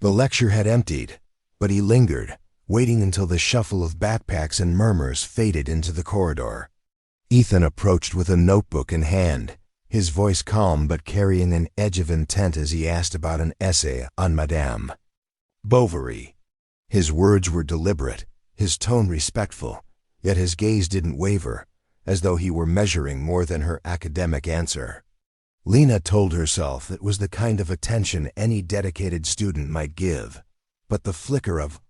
The lecture had emptied, but he lingered, waiting until the shuffle of backpacks and murmurs faded into the corridor. Ethan approached with a notebook in hand, his voice calm but carrying an edge of intent as he asked about an essay on Madame Bovary. His words were deliberate, his tone respectful, yet his gaze didn't waver, as though he were measuring more than her academic answer. Lena told herself it was the kind of attention any dedicated student might give, but the flicker of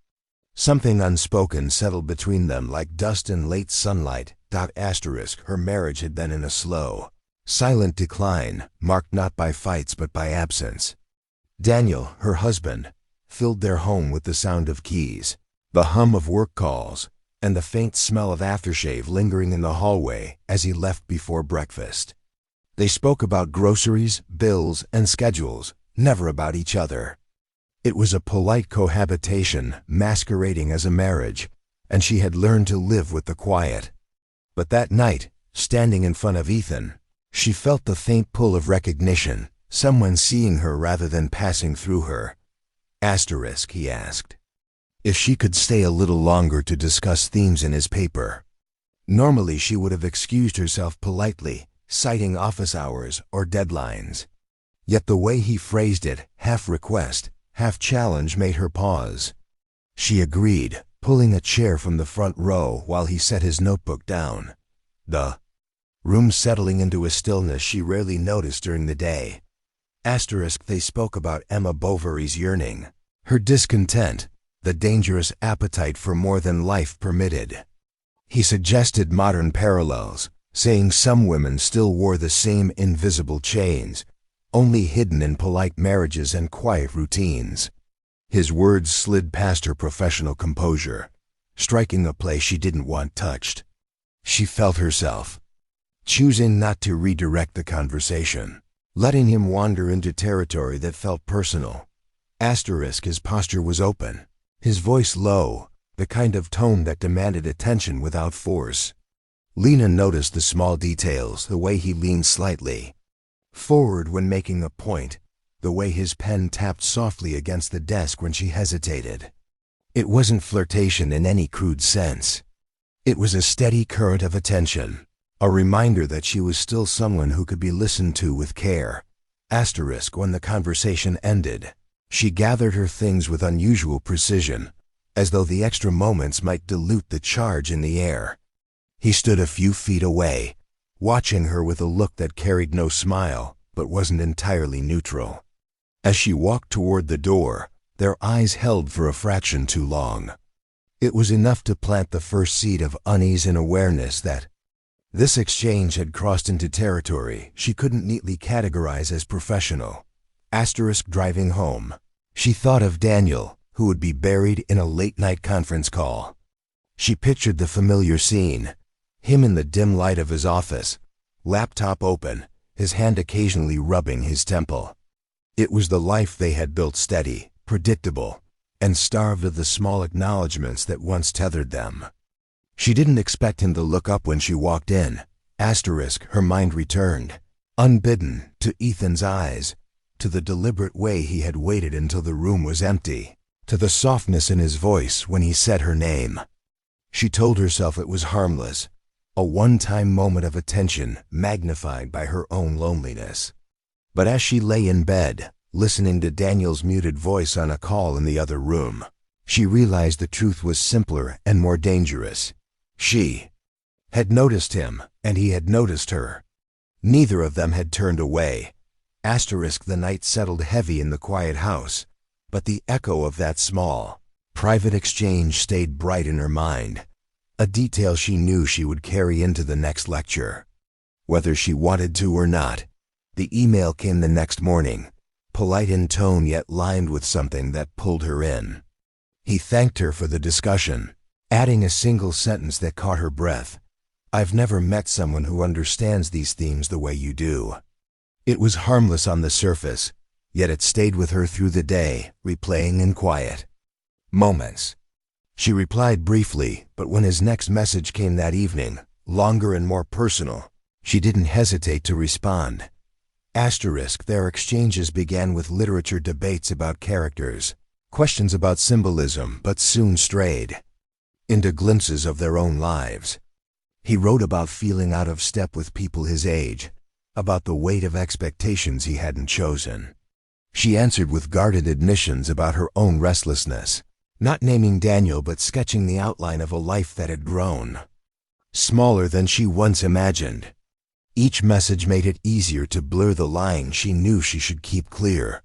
something unspoken settled between them like dust in late sunlight. Her marriage had been in a slow, silent decline, marked not by fights but by absence. Daniel, her husband, filled their home with the sound of keys, the hum of work calls, and the faint smell of aftershave lingering in the hallway as he left before breakfast. They spoke about groceries, bills, and schedules, never about each other. It was a polite cohabitation masquerading as a marriage, and she had learned to live with the quiet. But that night, standing in front of Ethan, she felt the faint pull of recognition, someone seeing her rather than passing through her. He asked if she could stay a little longer to discuss themes in his paper. Normally she would have excused herself politely, citing office hours or deadlines. Yet the way he phrased it, half request, half challenge, made her pause. She agreed, pulling a chair from the front row while he set his notebook down, the room settling into a stillness she rarely noticed during the day. They spoke about Emma Bovary's yearning, her discontent, the dangerous appetite for more than life permitted. He suggested modern parallels, saying some women still wore the same invisible chains, only hidden in polite marriages and quiet routines. His words slid past her professional composure, striking a place she didn't want touched. She felt herself choosing not to redirect the conversation, letting him wander into territory that felt personal. His posture was open, his voice low, the kind of tone that demanded attention without force. Lena noticed the small details, the way he leaned slightly forward when making a point, the way his pen tapped softly against the desk when she hesitated. It wasn't flirtation in any crude sense. It was a steady current of attention, a reminder that she was still someone who could be listened to with care. When the conversation ended, she gathered her things with unusual precision, as though the extra moments might dilute the charge in the air. He stood a few feet away, watching her with a look that carried no smile but wasn't entirely neutral. As she walked toward the door, their eyes held for a fraction too long. It was enough to plant the first seed of unease and awareness that this exchange had crossed into territory she couldn't neatly categorize as professional. Driving home, she thought of Daniel, who would be buried in a late-night conference call. She pictured the familiar scene, him in the dim light of his office, laptop open, his hand occasionally rubbing his temple. It was the life they had built, steady, predictable, and starved of the small acknowledgments that once tethered them. She didn't expect him to look up when she walked in. Her mind returned, unbidden, to Ethan's eyes, to the deliberate way he had waited until the room was empty, to the softness in his voice when he said her name. She told herself it was harmless, a one-time moment of attention magnified by her own loneliness. But as she lay in bed, listening to Daniel's muted voice on a call in the other room, she realized the truth was simpler and more dangerous. She had noticed him, and he had noticed her. Neither of them had turned away. The night settled heavy in the quiet house, but the echo of that small, private exchange stayed bright in her mind, a detail she knew she would carry into the next lecture. Whether she wanted to or not, the email came the next morning, polite in tone yet lined with something that pulled her in. He thanked her for the discussion, adding a single sentence that caught her breath. "I've never met someone who understands these themes the way you do." It was harmless on the surface, yet it stayed with her through the day, replaying in quiet moments. She replied briefly, but when his next message came that evening, longer and more personal, she didn't hesitate to respond. Their exchanges began with literature debates about characters, Questions about symbolism, but soon strayed into glimpses of their own lives. He wrote about feeling out of step with people his age, about the weight of expectations he hadn't chosen. She answered with guarded admissions about her own restlessness, not naming Daniel but sketching the outline of a life that had grown smaller than she once imagined. Each message made it easier to blur the line she knew she should keep clear.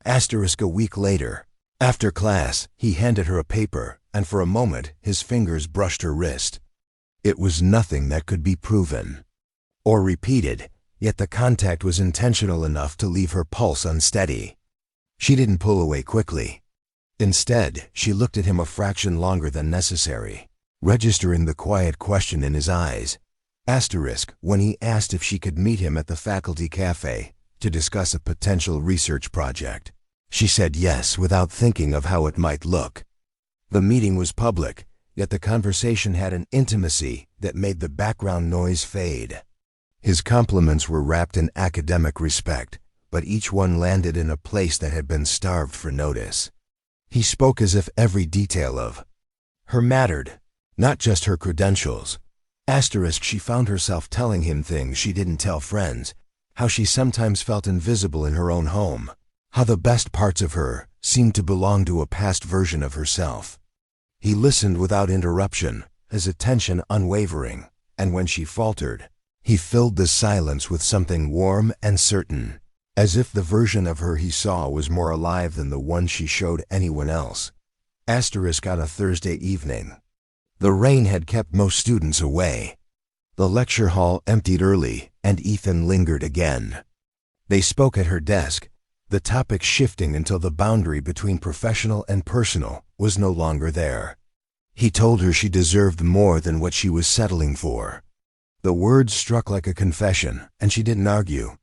A week later, after class, he handed her a paper, and for a moment his fingers brushed her wrist. It was nothing that could be proven or repeated, yet the contact was intentional enough to leave her pulse unsteady. She didn't pull away quickly. Instead, she looked at him a fraction longer than necessary, registering the quiet question in his eyes. When he asked if she could meet him at the faculty cafe to discuss a potential research project, she said yes without thinking of how it might look. The meeting was public, yet the conversation had an intimacy that made the background noise fade. His compliments were wrapped in academic respect, but each one landed in a place that had been starved for notice. He spoke as if every detail of her mattered, not just her credentials. She found herself telling him things she didn't tell friends, how she sometimes felt invisible in her own home, how the best parts of her seemed to belong to a past version of herself. He listened without interruption, his attention unwavering, and when she faltered, he filled the silence with something warm and certain, as if the version of her he saw was more alive than the one she showed anyone else. On a Thursday evening. The rain had kept most students away. The lecture hall emptied early, and Ethan lingered again. They spoke at her desk, the topic shifting until the boundary between professional and personal was no longer there. He told her she deserved more than what she was settling for. The words struck like a confession, and she didn't argue.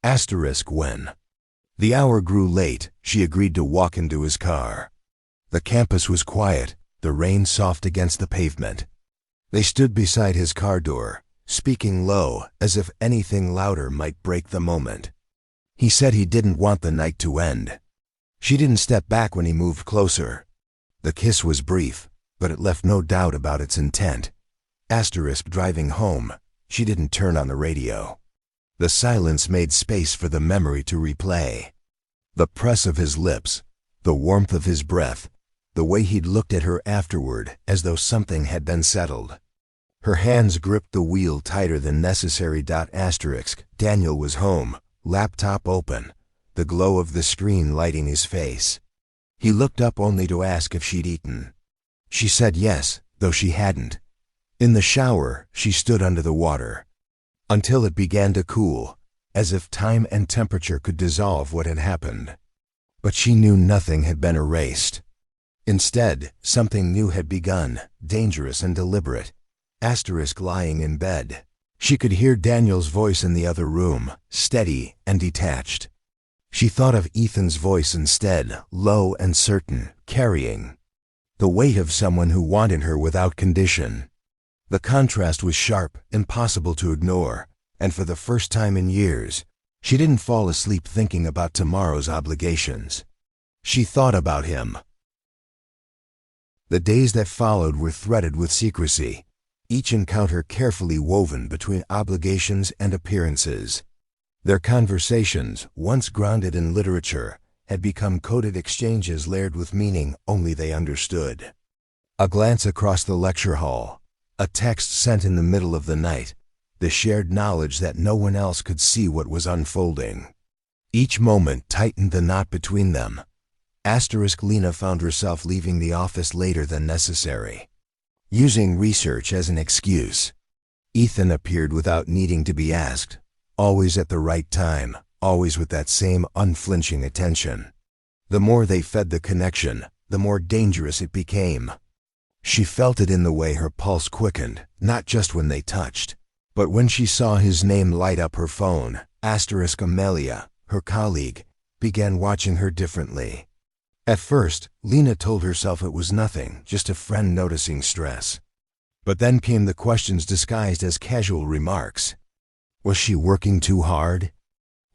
When the hour grew late, she agreed to walk into his car. The campus was quiet, the rain soft against the pavement. They stood beside his car door, speaking low, as if anything louder might break the moment. He said he didn't want the night to end. She didn't step back when he moved closer. The kiss was brief, but it left no doubt about its intent. Driving home, she didn't turn on the radio. The silence made space for the memory to replay. The press of his lips, the warmth of his breath, the way he'd looked at her afterward as though something had been settled. Her hands gripped the wheel tighter than necessary. Daniel was home, laptop open, the glow of the screen lighting his face. He looked up only to ask if she'd eaten. She said yes, though she hadn't. In the shower, she stood under the water until it began to cool, as if time and temperature could dissolve what had happened. But she knew nothing had been erased. Instead, something new had begun, dangerous and deliberate. Lying in bed. She could hear Daniel's voice in the other room, steady and detached. She thought of Ethan's voice instead, low and certain, carrying the weight of someone who wanted her without condition. The contrast was sharp, impossible to ignore, and for the first time in years, she didn't fall asleep thinking about tomorrow's obligations. She thought about him. The days that followed were threaded with secrecy, each encounter carefully woven between obligations and appearances. Their conversations, once grounded in literature, had become coded exchanges layered with meaning only they understood. A glance across the lecture hall, a text sent in the middle of the night, the shared knowledge that no one else could see what was unfolding. Each moment tightened the knot between them. Lena found herself leaving the office later than necessary, using research as an excuse. Ethan appeared without needing to be asked, always at the right time, always with that same unflinching attention. The more they fed the connection, the more dangerous it became. She felt it in the way her pulse quickened, not just when they touched, but when she saw his name light up her phone. Amelia, her colleague, began watching her differently. At first, Lena told herself it was nothing, just a friend noticing stress. But then came the questions disguised as casual remarks. Was she working too hard?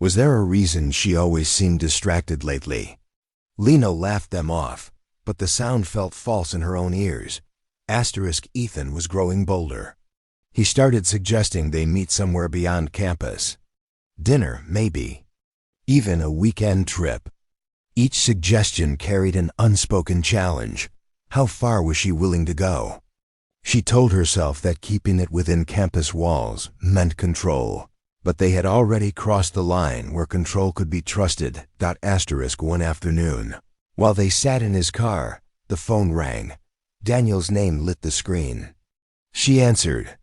Was there a reason she always seemed distracted lately? Lena laughed them off, but the sound felt false in her own ears. Ethan was growing bolder. He started suggesting they meet somewhere beyond campus. Dinner, maybe. Even a weekend trip. Each suggestion carried an unspoken challenge. How far was she willing to go? She told herself that keeping it within campus walls meant control, but they had already crossed the line where control could be trusted. One afternoon, while they sat in his car, the phone rang. Daniel's name lit the screen. She answered.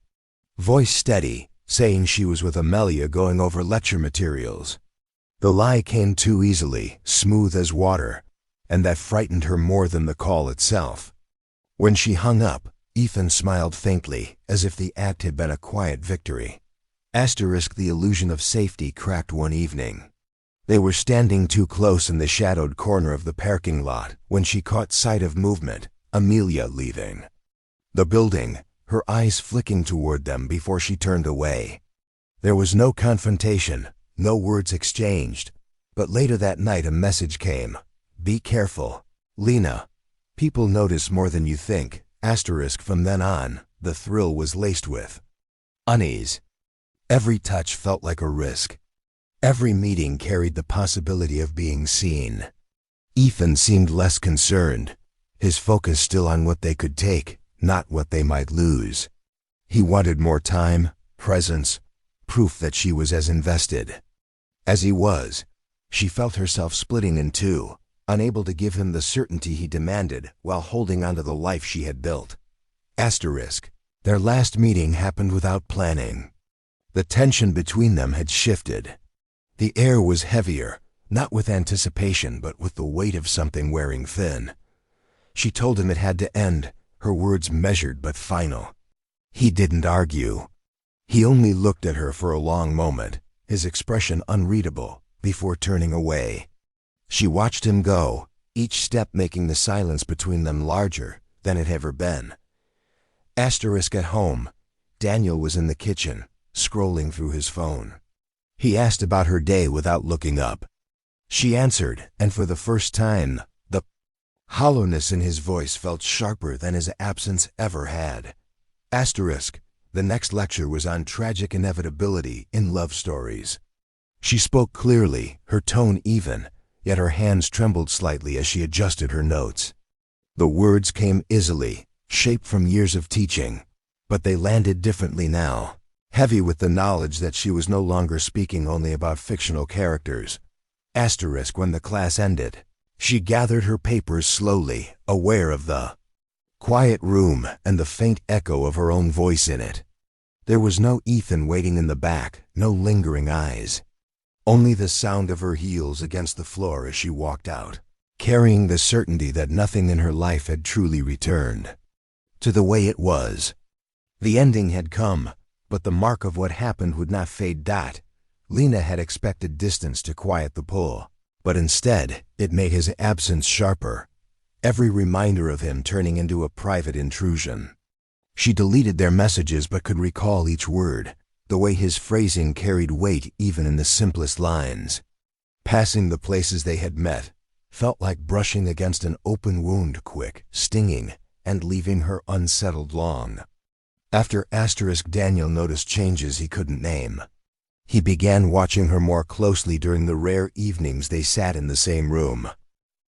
Voice steady, saying she was with Amelia going over lecture materials. The lie came too easily, smooth as water, and that frightened her more than the call itself. When she hung up, Ethan smiled faintly, as if the act had been a quiet victory. The illusion of safety cracked one evening. They were standing too close in the shadowed corner of the parking lot when she caught sight of movement, Amelia leaving the building, her eyes flicking toward them before she turned away. There was no confrontation, no words exchanged, but later that night a message came. Be careful, Lena. People notice more than you think. From then on, the thrill was laced with unease. Every touch felt like a risk. Every meeting carried the possibility of being seen. Ethan seemed less concerned, his focus still on what they could take, not what they might lose. He wanted more time, presence, proof that she was as invested as he was. She felt herself splitting in two, unable to give him the certainty he demanded while holding onto the life she had built. Their last meeting happened without planning. The tension between them had shifted. The air was heavier, not with anticipation but with the weight of something wearing thin. She told him it had to end, her words measured but final. He didn't argue. He only looked at her for a long moment, his expression unreadable, before turning away. She watched him go, each step making the silence between them larger than it had ever been. At home, Daniel was in the kitchen, scrolling through his phone. He asked about her day without looking up. She answered, and for the first time, the hollowness in his voice felt sharper than his absence ever had. The next lecture was on tragic inevitability in love stories. She spoke clearly, her tone even, yet her hands trembled slightly as she adjusted her notes. The words came easily, shaped from years of teaching, but they landed differently now, heavy with the knowledge that she was no longer speaking only about fictional characters. When the class ended, she gathered her papers slowly, aware of the quiet room and the faint echo of her own voice in it. There was no Ethan waiting in the back, no lingering eyes. Only the sound of her heels against the floor as she walked out, carrying the certainty that nothing in her life had truly returned to the way it was. The ending had come, but the mark of what happened would not fade. Lena had expected distance to quiet the pull, but instead it made his absence sharper, every reminder of him turning into a private intrusion. She deleted their messages but could recall each word, the way his phrasing carried weight even in the simplest lines. Passing the places they had met felt like brushing against an open wound, quick, stinging, and leaving her unsettled long. After Daniel noticed changes he couldn't name. He began watching her more closely during the rare evenings they sat in the same room.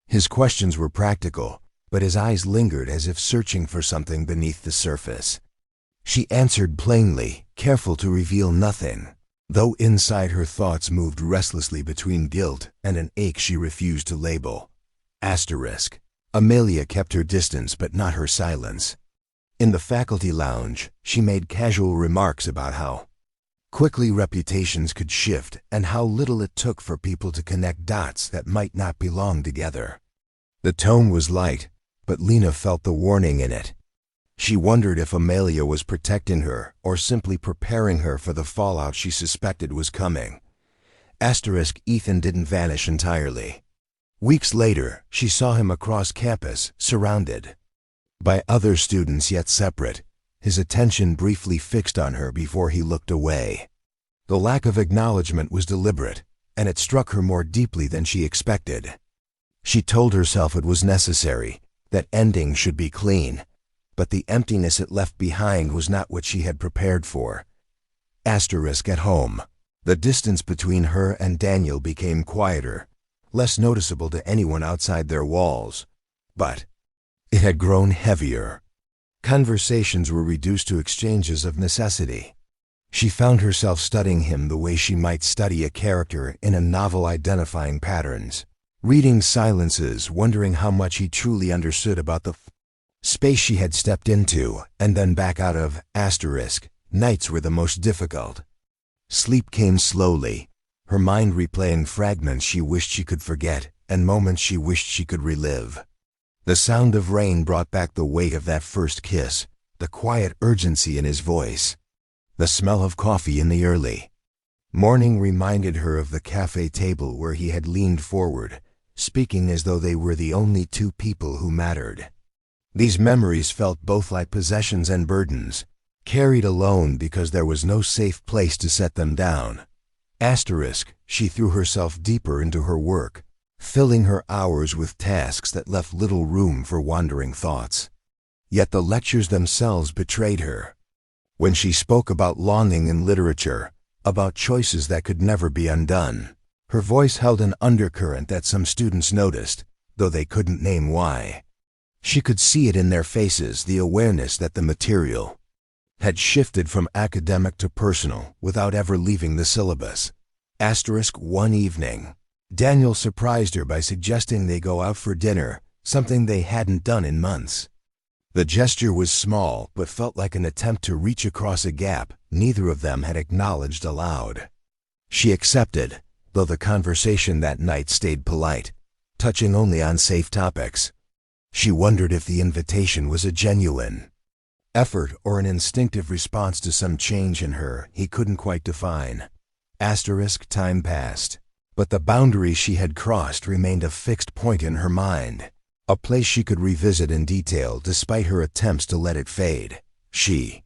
His questions were practical, but his eyes lingered as if searching for something beneath the surface. She answered plainly, careful to reveal nothing, though inside her thoughts moved restlessly between guilt and an ache she refused to label. Amelia kept her distance but not her silence. In the faculty lounge, she made casual remarks about how quickly reputations could shift and how little it took for people to connect dots that might not belong together. The tone was light, but Lena felt the warning in it. She wondered if Amelia was protecting her or simply preparing her for the fallout she suspected was coming. Ethan didn't vanish entirely. Weeks later, she saw him across campus, surrounded by other students yet separate, his attention briefly fixed on her before he looked away. The lack of acknowledgement was deliberate, and it struck her more deeply than she expected. She told herself it was necessary, that ending should be clean, but the emptiness it left behind was not what she had prepared for. Asterisk at home. The distance between her and Daniel became quieter, less noticeable to anyone outside their walls. But it had grown heavier. Conversations were reduced to exchanges of necessity. She found herself studying him the way she might study a character in a novel, identifying patterns, reading silences, wondering how much he truly understood about the space she had stepped into and then back out of. Asterisk. Nights were the most difficult. Sleep came slowly, her mind replaying fragments she wished she could forget and moments she wished she could relive. The sound of rain brought back the weight of that first kiss, the quiet urgency in his voice. The smell of coffee in the early morning reminded her of the cafe table where he had leaned forward, speaking as though they were the only two people who mattered. These memories felt both like possessions and burdens, carried alone because there was no safe place to set them down. Asterisk. She threw herself deeper into her work, filling her hours with tasks that left little room for wandering thoughts. Yet the lectures themselves betrayed her. When she spoke about longing in literature, about choices that could never be undone, her voice held an undercurrent that some students noticed, though they couldn't name why. She could see it in their faces, the awareness that the material had shifted from academic to personal without ever leaving the syllabus. Asterisk. One evening, Daniel surprised her by suggesting they go out for dinner, something they hadn't done in months. The gesture was small, but felt like an attempt to reach across a gap neither of them had acknowledged aloud. She accepted, though the conversation that night stayed polite, touching only on safe topics. She wondered if the invitation was a genuine effort or an instinctive response to some change in her he couldn't quite define. Asterisk. Time passed, but the boundary she had crossed remained a fixed point in her mind, a place she could revisit in detail despite her attempts to let it fade. She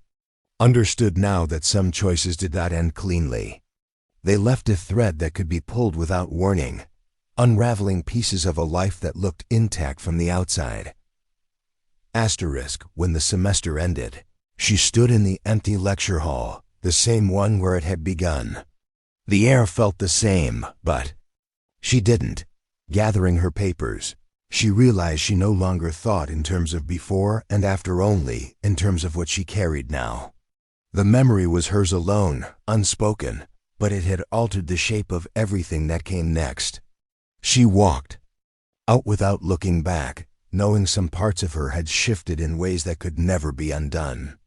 understood now that some choices did not end cleanly. They left a thread that could be pulled without warning, unraveling pieces of a life that looked intact from the outside. Asterisk. When the semester ended, she stood in the empty lecture hall, the same one where it had begun. The air felt the same, but she didn't. Gathering her papers, she realized she no longer thought in terms of before and after, only in terms of what she carried now. The memory was hers alone, unspoken, but it had altered the shape of everything that came next. She walked out without looking back, knowing some parts of her had shifted in ways that could never be undone.